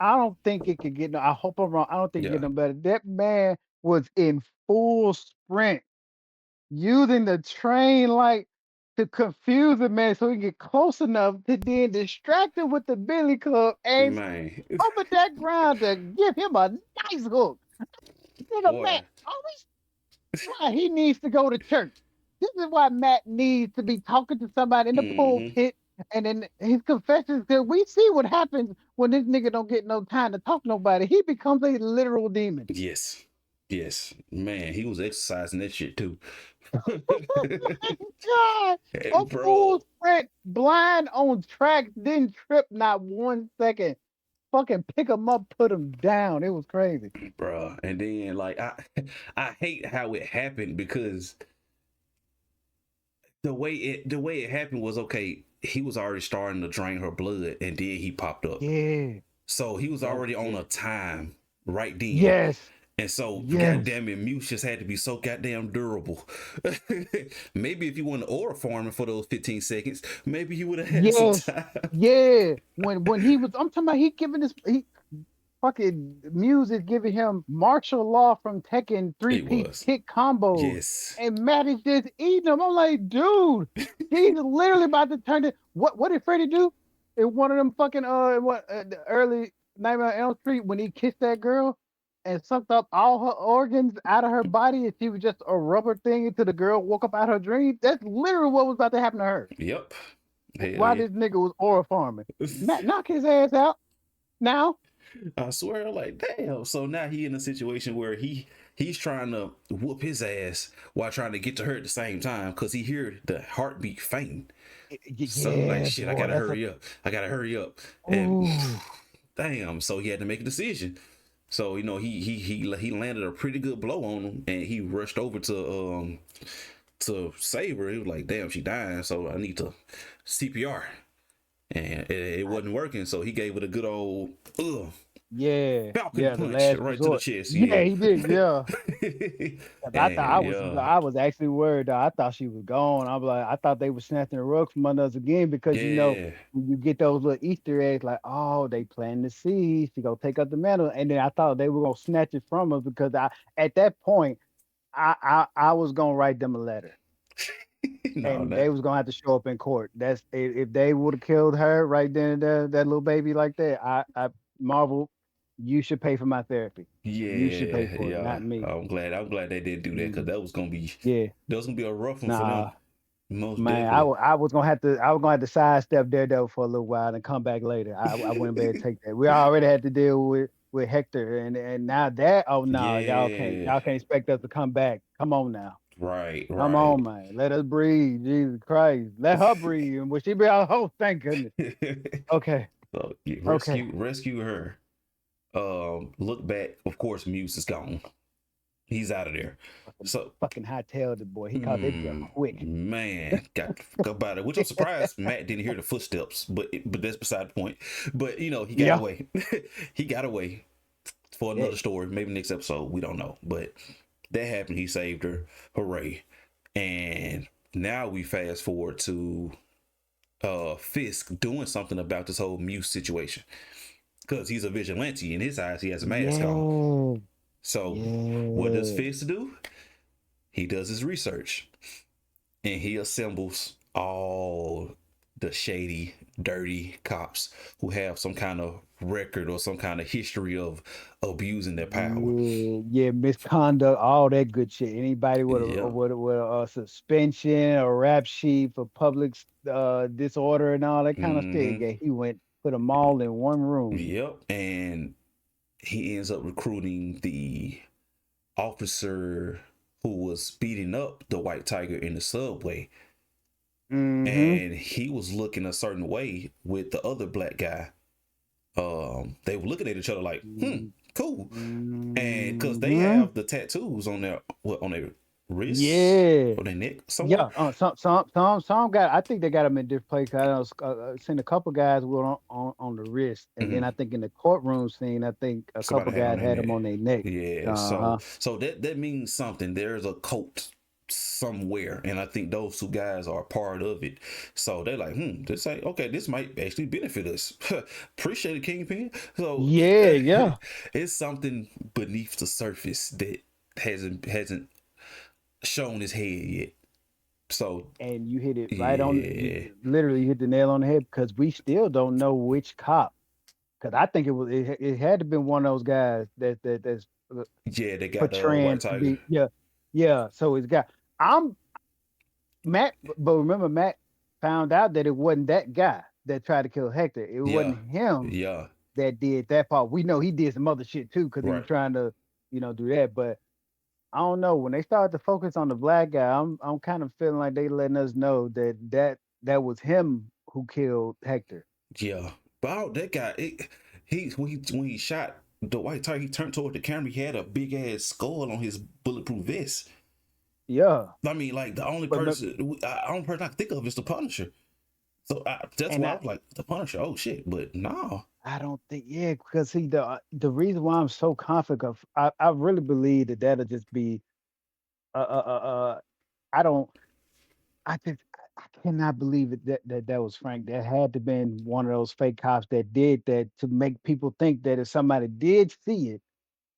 I don't think it could get no I hope I'm wrong. I don't think it Yeah, get no better. That man was in full sprint using the train light to confuse the man so he get close enough to then distract him with the billy club and man. cover that ground to give him a nice hook. Nigga, Boy. Matt, always why he needs to go to church. This is why Matt needs to be talking to somebody in the Hmm. pulpit and in his confessions, because we see what happens when this nigga don't get no time to talk to nobody. He becomes a literal demon. Yes. Yes. Man, he was exercising that shit too. Oh my God. Hey, A full bro. sprint, blind on tracks, didn't trip not 1 second. Fucking pick him up, put him down. It was crazy. Bro. And then like I hate how it happened because the way it happened was okay, he was already starting to drain her blood and then he popped up. Yeah. So he was That already on yeah. a time right then. Yes. And so, Yes. goddamn it, Muse just had to be so goddamn durable. Maybe if you went aura farming for those 15 seconds, maybe you would have had some Yes. time. Yeah. When he was I'm talking about he giving this he fucking Muse is giving him martial law from Tekken It three-piece was. kick combos. Yes. And Matt is just eating them. I'm like, dude, he's literally about to turn it. What did Freddy do? In one of them fucking the early Nightmare on Elm Street when he kissed that girl and sucked up all her organs out of her body, and she was just a rubber thing until the girl woke up out her dream. That's literally what was about to happen to her. Yep. Hell Why yeah. this nigga was aura farming. Matt, knock his ass out now. I swear, like, damn. So now he in a situation where he's trying to whoop his ass while trying to get to her at the same time because he hear the heartbeat faint. So like, Yeah, shit, I boy, gotta that's a hurry up. I gotta hurry up. And ooh. damn, so he had to make a decision. So he landed a pretty good blow on him, and he rushed over to save her. He was like, damn, she dying, so I need to CPR, and it wasn't working. So he gave it a good old Yeah, falcon yeah, the punch last right to the resort. chest. Yeah, Yeah, he did. Yeah, 'cause I thought and yeah, I was actually worried. Though. I thought she was gone. I was like, I thought they were snatching the rug from under us again because yeah, when you get those little Easter eggs, like, oh, they planting the seeds. She gonna take up the mantle, and then I thought they were gonna snatch it from us because I at that point I was gonna write them a letter. no, And that they was gonna have to show up in court. That's if they would have killed her right then and there, that little baby like that. I Marvel, you should pay for my therapy. You should pay yeah, for it, yeah. not me. I'm glad they did do that because Mhm. that Yeah, was gonna be a rough one for them, nah, most man. definitely. I was gonna have to sidestep Daredevil for a little while and come back later. I wouldn't be able to take that. We already had to deal with Hector, and now that oh no, Yeah, y'all can't expect us to come back. Come on now. right, Come on, right. man. Let us breathe. Jesus Christ. Let her breathe. And will she be out? Oh, thank goodness. Okay. So yeah, Okay. rescue her. Look back. Of course, Muse is gone. He's out of there. So, Fucking hightailed the boy. He caught that jet quick. man, got to forget about it. Which I'm surprised Matt didn't hear the footsteps, but that's beside the point. But he got Yeah. away. He got away for another Hey. story. Maybe next episode. We don't know. But that happened. He saved her. Hooray! And now we fast forward to Fisk doing something about this whole Muse situation because he's a vigilante. In his eyes, he has a mask on. Yeah. So, what does Yeah. Fisk do? He does his research and he assembles all the shady, dirty cops who have some kind of record or some kind of history of abusing their power. Yeah, yeah, misconduct, all that good shit. Anybody Yeah. with a suspension, a rap sheet for public disorder and all that kind of shit. Mm-hmm. Yeah, he went put them all in one room. Yep. And he ends up recruiting the officer who was beating up the white tiger in the subway. Mm-hmm. And he was looking a certain way with the other black guy. They were looking at each other like, cool. And because they Mm-hmm. have the tattoos on their wrists Yeah. or their neck somewhere. Yeah, some got. I think they got them in different places. I know, seen a couple guys with on the wrist, and then Mm-hmm. I think in the courtroom scene, I think a couple Somebody had on guys their had them neck. on their neck. Yeah, Uh-huh. so that means something. There's a cult somewhere, and I think those two guys are part of it. So they're like, this say, okay, this might actually benefit us. Appreciate it, Kingpin. So Yeah, yeah. it's something beneath the surface that hasn't shown his head yet. So And you hit it right on. yeah, Literally hit the nail on the head because we still don't know which cop. Because I think it had to been one of those guys that's yeah, they got the white portraying to tiger. be yeah. So it's got I'm Matt, but remember Matt found out that it wasn't that guy that tried to kill Hector. It Yeah, wasn't him yeah, that did that part. We know he did some other shit too because he was right. trying to, do that. But I don't know. When they started to focus on the black guy, I'm kind of feeling like they letting us know that was him who killed Hector. Yeah, but that guy, when he shot the white tiger, he turned toward the camera. He had a big ass skull on his bulletproof vest. Yeah, I mean, like but only person I can think of is the Punisher. So that's and why I I was like, the Punisher. Oh shit! But no, I don't think because see the reason why I'm so confident of I really believe that'll just be I don't I just I cannot believe it that was Frank. That had to been one of those fake cops that did that to make people think that if somebody did see it,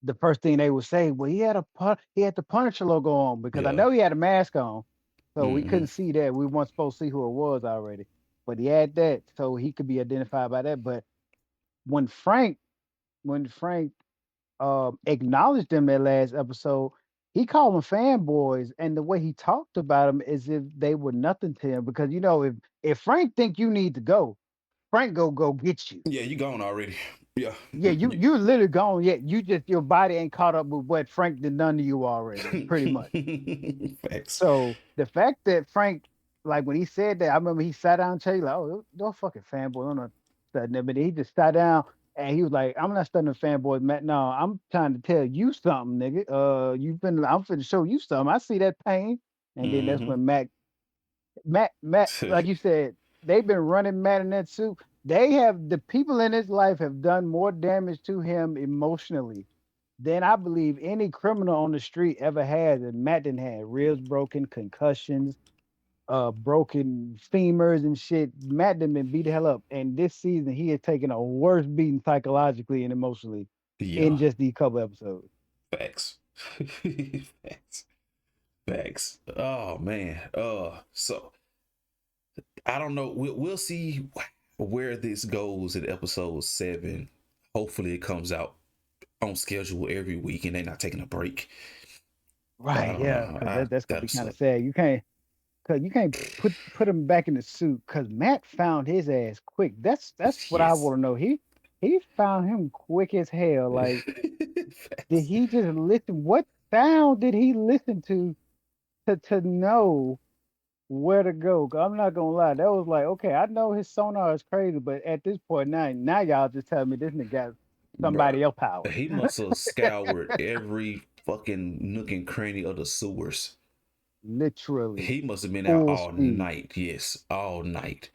the first thing they would say, well, he had the Punisher logo on because I yeah, know he had a mask on, so we mm-hmm. couldn't see that. We weren't supposed to see who it was already, but he had that, so he could be identified by that. But when Frank when Frank acknowledged them that last episode, he called them fanboys, and the way he talked about them is if they were nothing to him. Because if Frank think you need to go, Frank go get you. Yeah, you gone already. Yeah. Yeah, you're literally gone. Yeah, you just your body ain't caught up with what Frank did done to you already, pretty much. Facts. So the fact that Frank, like when he said that, I remember he sat down and said, like, "Oh, don't fucking fanboy, I'm not studying that." But he just sat down and he was like, "I'm not studying fanboys, Matt. No, I'm trying to tell you something, nigga. I'm finna show you something. I see that pain." And then that's Hmm. when Matt, like you said, they've been running Matt in that suit. The people in his life have done more damage to him emotionally than I believe any criminal on the street ever had. And Matt didn't have ribs broken, concussions, broken femurs and shit. Matt done been beat the hell up. And this season he has taken a worse beating psychologically and emotionally in Yeah. just these couple episodes. Facts. Facts. Facts. Oh man. So I don't know. We'll see where this goes in episode 7. Hopefully, it comes out on schedule every week, and they're not taking a break. But I Right, don't yeah, know. because I that's gonna be gotta kind of suck. sad. You can't put him back in the suit because Matt found his ass quick. That's what I Yes. want to know. He found him quick as hell. Like, did Facts. he just listen? What sound did he listen to know where to go? 'Cause I'm not gonna lie, that was like, okay, I know his sonar is crazy, but at this point now y'all just telling me this nigga got Bruh. somebody else powers. He must have scoured every fucking nook and cranny of the sewers. Literally He must have been out full all speed. night. Yes, all night.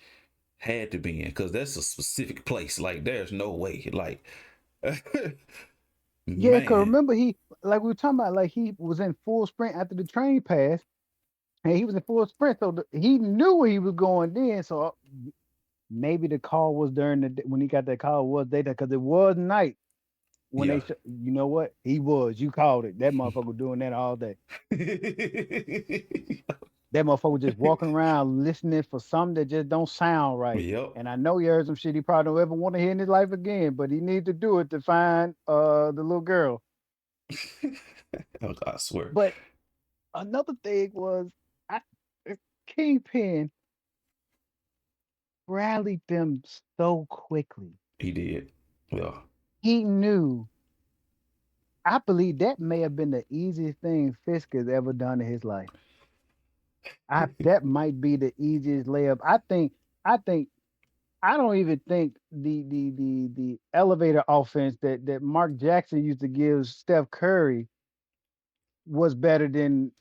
Had to be in because that's a specific place. Like, there's no way. Like, Yeah, cause man. remember like we were talking about, like he was in full sprint after the train passed, and he was in full sprint, so he knew where he was going then. So maybe the call was during when he got that call was daytime because it was night when Yeah. you know what he was. You called it. That motherfucker doing that all day. That motherfucker just walking around listening for something that just don't sound right. Yep. And I know he heard some shit he probably don't ever want to hear in his life again, but he needs to do it to find the little girl. I swear. But another thing was I Kingpin rallied them so quickly. He did. Yeah. He knew. I believe that may have been the easiest thing Fisk has ever done in his life. That might be the easiest layup. I think I don't even think the elevator offense that Mark Jackson used to give Steph Curry was better than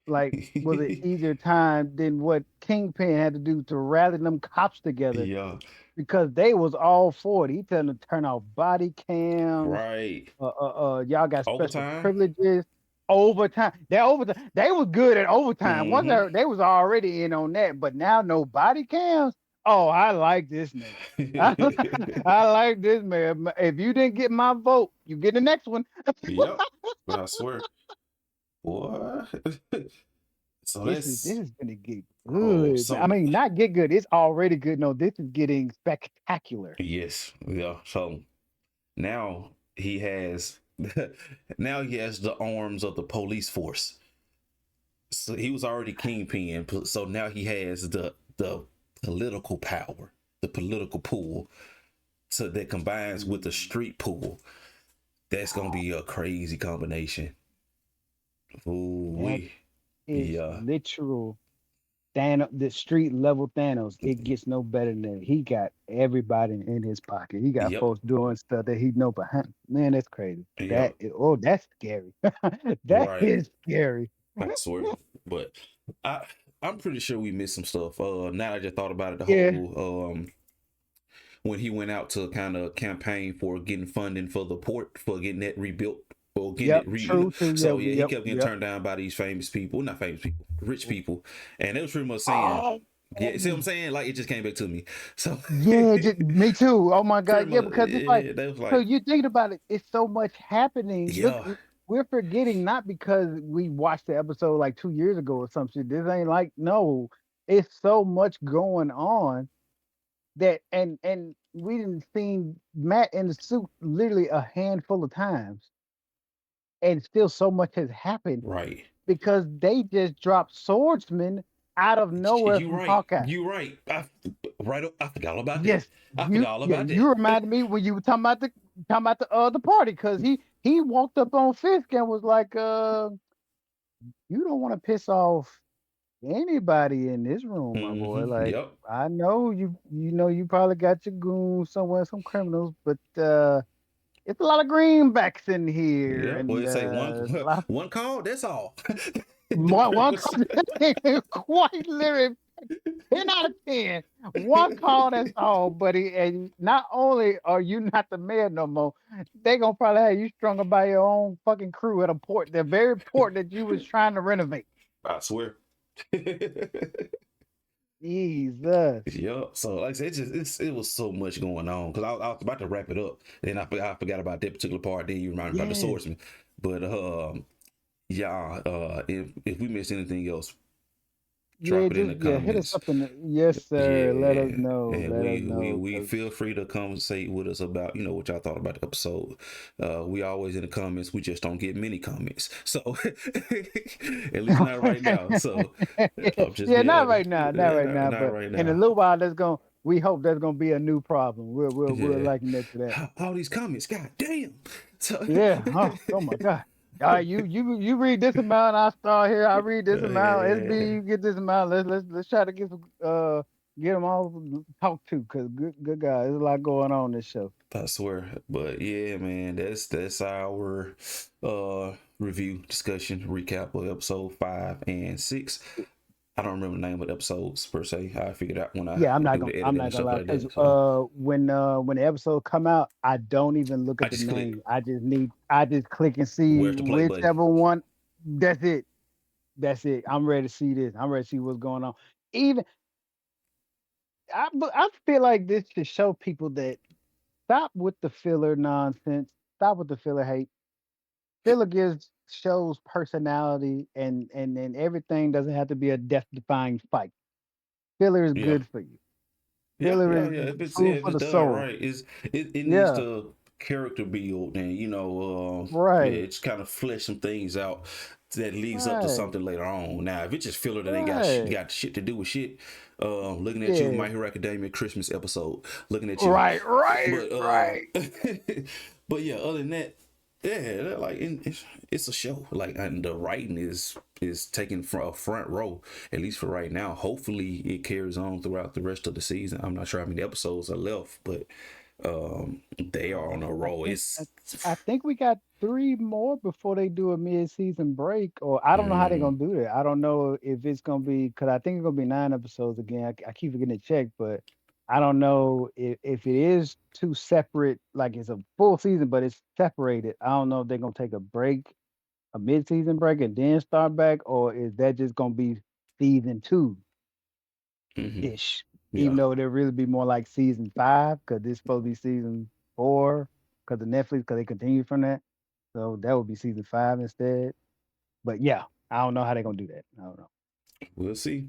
like was an easier time than what Kingpin had to do to rally them cops together Yeah. because they was all for it. He telling them to turn off body cams. Right. Y'all got special Overtime. privileges. Overtime. That overtime. They was good at overtime. Once Mm-hmm. they was already in on that, but now no body cams. Oh, I like this nigga. I like this man. If you didn't get my vote, you get the next one. Yep. I swear. What? So This that's is gonna get oh good, man. I so mean, not get good. It's already good. No, this is getting spectacular. yes. Yeah. So now he has now he has the arms of the police force. So he was already kingpin, so now he has the political power, the political pool, so that combines with the Mm. street pool. That's gonna be a crazy combination. Ooh That we is yeah. literal Thanos, the street level Thanos. It gets no better than that. He got everybody in his pocket. He got Yep. folks doing stuff that he know behind. Man, that's crazy. Yep. That's scary. That Right. is scary. I swear. But I I'm pretty sure we missed some stuff. Now I just thought about it, the Yeah. whole when he went out to kind of campaign for getting funding for the port for getting that rebuilt or getting Yep. it True. True. so Yeah. yeah, he Yep. kept getting Yep. turned down by these famous people, not famous people, rich people, and they was pretty much saying, Oh. yeah, see what I'm saying? Like, it just came back to me. So Yeah, me too. Oh my pretty God. Yeah, much, because it's like, yeah, they was so like, you thinking about it, it's so much happening. Look, yeah, we're forgetting not because we watched the episode like 2 years ago or some shit. This ain't like, no, it's so much going on that, and we didn't seen Matt in the suit literally a handful of times. and still so much has happened Right. because they just dropped swordsman out of nowhere You from right. Hawkeye. You right. I forgot all about that. Yes, I forgot all yeah, about that. you reminded me when you were talking about the other party because he walked up on Fisk and was like, you don't want to piss off anybody in this room, my boy. Like, Yep. I know you know you probably got your goons somewhere, some criminals, but it's a lot of greenbacks in here, Yep. Well, and it say a lot one call. That's all. one quite literally 10 out of 10. One call, that's all, buddy. And not only are you not the mayor no more, they gonna probably have you strung up by your own fucking crew at a port, the very port that you was trying to renovate. I swear. Jesus. Yeah, so like I said, it was so much going on because I was about to wrap it up, and I forgot about that particular part. Then you reminded me about the Yeah. swordsman, but yeah, if we missed anything else, Yeah, drop it in just the yeah, hit us comments. up in yes, sir. Let us Yeah, know. and Let us know. we Cause feel free to conversate with us about what y'all thought about the episode. We always in the comments. We just don't get many comments, so at least not right now. So I'm just yeah, being not honest. right now, not Yeah, right now. not But right in a now. little while, that's going we hope that's gonna be a new problem. We'll Yeah, liken that to that. all these comments, god damn. So Yeah. Oh my God. All right, you read this amount, I start here. I read this amount. SB, yeah, you get this amount. Let's try to get them all talked to because good guys. There's a lot going on in this show. I swear. But yeah, man, that's our review discussion recap of episode 5 and 6. I don't remember the name of the episodes per se. I figured out when I Yeah, do the I'm editing not and gonna stuff lie like because that. So when the episode come out, I don't even look I at the just click name. I just click and see where's the play button. whichever one. That's it. That's it. I'm ready to see this. I'm ready to see what's going on. Even I feel like this should show people that stop with the filler nonsense. Stop with the filler hate. Filler gives shows personality and everything doesn't have to be a death defying fight. Filler is Yeah. good for you. Yeah, Filler yeah, is yeah. food If for it's the done soul. right, it needs Yeah, to character build and yeah, right, it's kind of flesh some things out that leads up to right, something later on. Now, if it's just filler that ain't right. got shit to do with shit, looking at you, Yeah, My Hero Academia Christmas episode, looking at you, right, right, but right. but yeah, other than that, yeah, like it's a show. Like, and the writing is taking a front row, at least for right now. Hopefully, it carries on throughout the rest of the season. I'm not sure how many episodes are left, but they are on a I roll. think It's I think we got 3 more before they do a mid-season break, or I don't know how they're mm, gonna do that. I don't know if it's gonna be because I think it's gonna be 9 episodes again. I keep forgetting to check, but I don't know if it is 2 separate, like it's a full season, but it's separated. I don't know if they're gonna take a break, a mid-season break, and then start back, or is that just gonna be season 2 mhm. ish? Even Yeah. though it'll really be more like season 5 because this supposed to be season 4 because of Netflix because they continue from that. So that would be season 5 instead. But yeah, I don't know how they're gonna do that. I don't know. We'll see.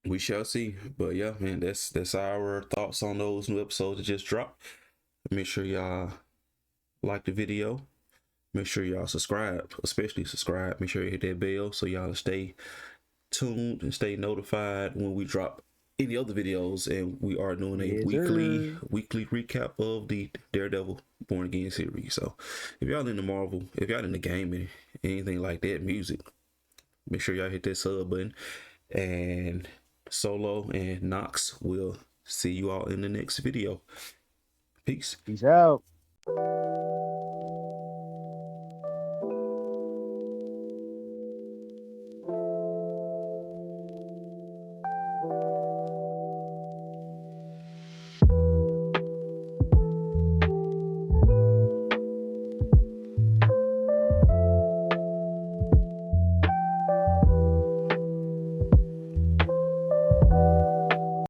We shall see. But yeah, man, that's our thoughts on those new episodes that just dropped. Make sure y'all like the video. Make sure y'all subscribe, especially subscribe. Make sure you hit that bell so y'all stay tuned and stay notified when we drop any other videos. And we are doing a Yes, weekly sir. recap of the Daredevil Born Again series. So if y'all into Marvel, if y'all into gaming, anything like that, music, make sure y'all hit that sub button. And Solo and Knox will see you all in the next video. Peace. Peace out.